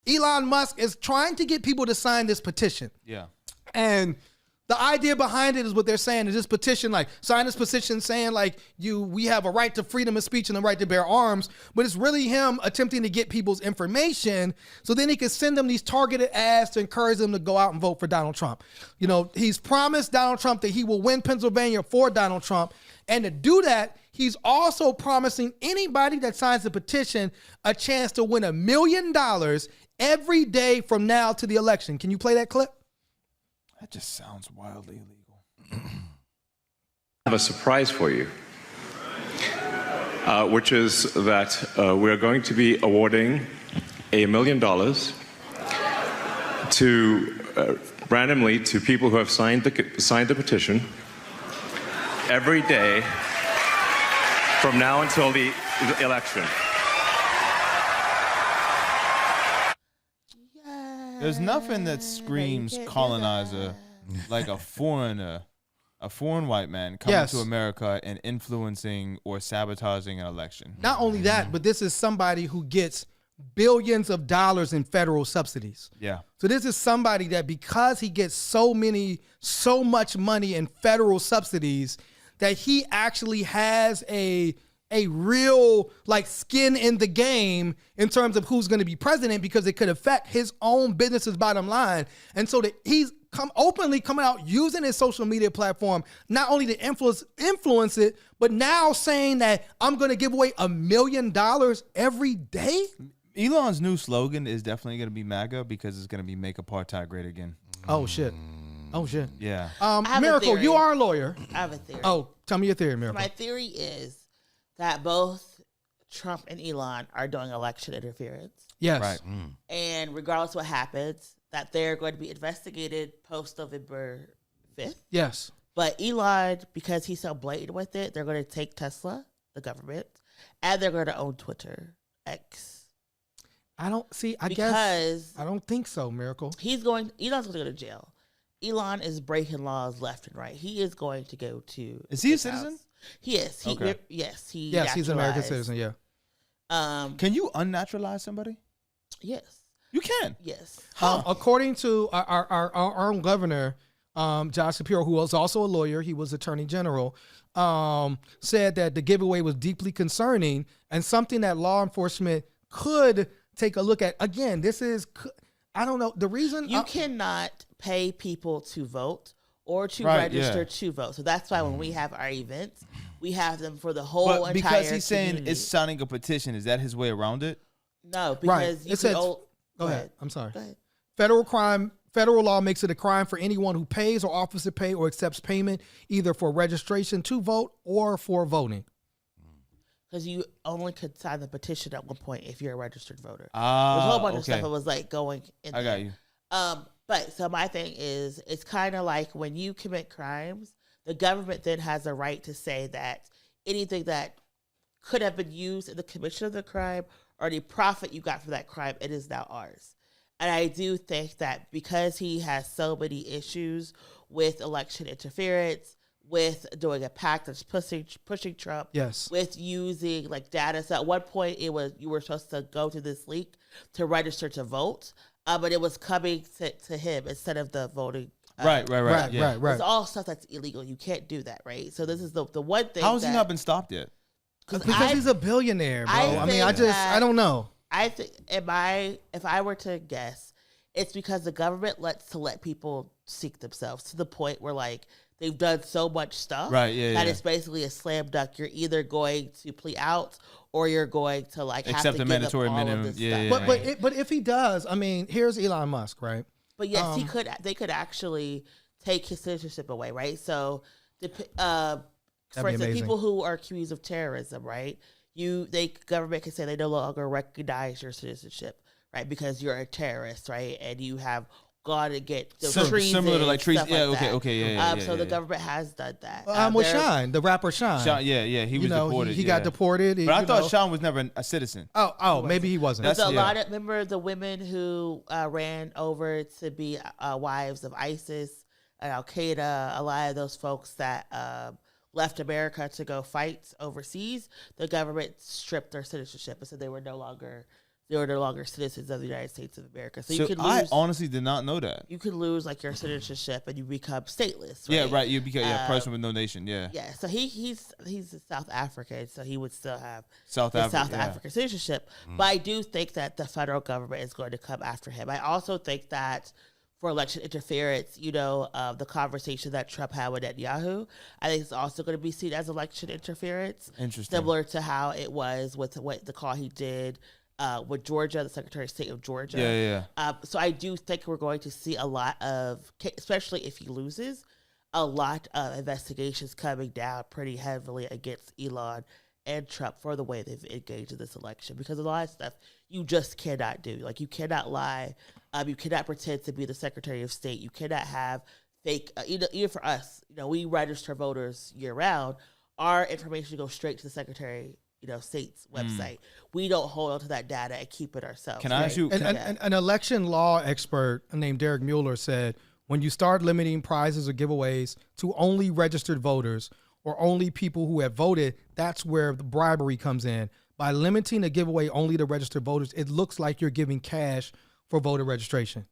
Elon Musk is trying to get people to sign this petition. Yeah. And the idea behind it is what they're saying is this petition, like sign this petition saying like we have a right to freedom of speech and the right to bear arms, but it's really him attempting to get people's information so then he can send them these targeted ads to encourage them to go out and vote for Donald Trump. You know, he's promised Donald Trump that he will win Pennsylvania for Donald Trump. And to do that, he's also promising anybody that signs the petition a chance to win $1 million every day from now to the election. Can you play that clip? That just sounds wildly illegal. I have a surprise for you, which is that we're going to be awarding $1 million to randomly to people who have signed the petition every day from now until the election. There's nothing that screams colonizer like a foreigner, a foreign white man coming to America and influencing or sabotaging an election. Not only that, but this is somebody who gets billions of dollars in federal subsidies. Yeah. So this is somebody that because he gets so much money in federal subsidies that he actually has a real like skin in the game in terms of who's going to be president because it could affect his own business's bottom line. And so that he's openly coming out using his social media platform, not only to influence it, but now saying that I'm going to give away $1 million every day. Elon's new slogan is definitely going to be MAGA because it's going to be make apartheid great again. Oh shit. Oh shit. Yeah. Miracle, you are a lawyer. I have a theory. Oh, tell me your theory, Miracle. My theory is that both Trump and Elon are doing election interference. Yes. Right. And regardless of what happens, that they're going to be investigated post-November 5th. Yes. But Elon, because he's so blatant with it, they're going to take Tesla, the government, and they're going to own Twitter, X. I don't see, I don't think so, Miracle. Elon's going to go to jail. Elon is breaking laws left and right. He is going to go to... Is he a citizen? House. He is. Yes, he's an American citizen, yeah. Can you unnaturalize somebody? Yes. You can? Yes. According to our own governor, Josh Shapiro, who was also a lawyer, he was Attorney General, said that the giveaway was deeply concerning and something that law enforcement could take a look at. Again, this is, I don't know, the reason... You cannot pay people to vote or to register to vote. So that's why when we have our events, we have them for the whole entire because he's community. saying it's signing a petition, is that his way around it? No, because you could... Go ahead. I'm sorry. Go ahead. Federal law makes it a crime for anyone who pays or offers to pay or accepts payment either for registration to vote or for voting. Because you only could sign the petition at one point if you're a registered voter. There's a whole bunch of stuff that was like going in I got you. But so my thing is, it's kind of like when you commit crimes, the government then has a right to say that anything that could have been used in the commission of the crime or the profit you got from that crime, it is now ours. And I do think that because he has so many issues with election interference, with doing a pact that's pushing Trump, with using like data. So at one point it was you were supposed to go to this link to register to vote, but it was coming to him instead of the voting. Right. It's all stuff that's illegal. You can't do that, right? So this is the one thing. How has he not been stopped yet? Because he's a billionaire, bro. I don't know. I think if I were to guess, it's because the government let people seek themselves to the point where like they've done so much stuff that it's basically a slam dunk. You're either going to plea out or you're going to like accept have to a mandatory minimum. But if he does, I mean, here's Elon Musk, right? But yes, they could actually take his citizenship away, right? So for instance, people who are accused of terrorism, right? Government can say they no longer recognize your citizenship, right? Because you're a terrorist, right? And you have gone to get treason, similar to like treason. Yeah, like okay. So the government has done that. With Sean, the rapper Sean. He was deported. He got deported. But I thought Sean was never a citizen. Oh, maybe he wasn't. There's a lot of, remember the women who ran over to be wives of ISIS and Al Qaeda, a lot of those folks that left America to go fight overseas, the government stripped their citizenship and said they were no longer they are no longer citizens of the United States of America. So you So could lose. I honestly did not know that. You could lose like your citizenship and you become stateless. Right? Yeah, right. You become person with no nation. Yeah. Yeah. So he's a South African, so he would still have South African citizenship. But I do think that the federal government is going to come after him. I also think that for election interference, the conversation that Trump had with Netanyahu, I think it's also going to be seen as election interference. Interesting. Similar to how it was with the call he did with Georgia, the Secretary of State of Georgia. Yeah. So I do think we're going to see a lot of, especially if he loses, a lot of investigations coming down pretty heavily against Elon and Trump for the way they've engaged in this election. Because a lot of stuff you just cannot do. Like, you cannot lie. You cannot pretend to be the Secretary of State. You cannot have fake, even for us, we register voters year round. Our information goes straight to the Secretary State's website. We don't hold on to that data and keep it ourselves. Can I ask you? An election law expert named Derek Mueller said, when you start limiting prizes or giveaways to only registered voters or only people who have voted, that's where the bribery comes in. By limiting a giveaway only to registered voters, it looks like you're giving cash for voter registration.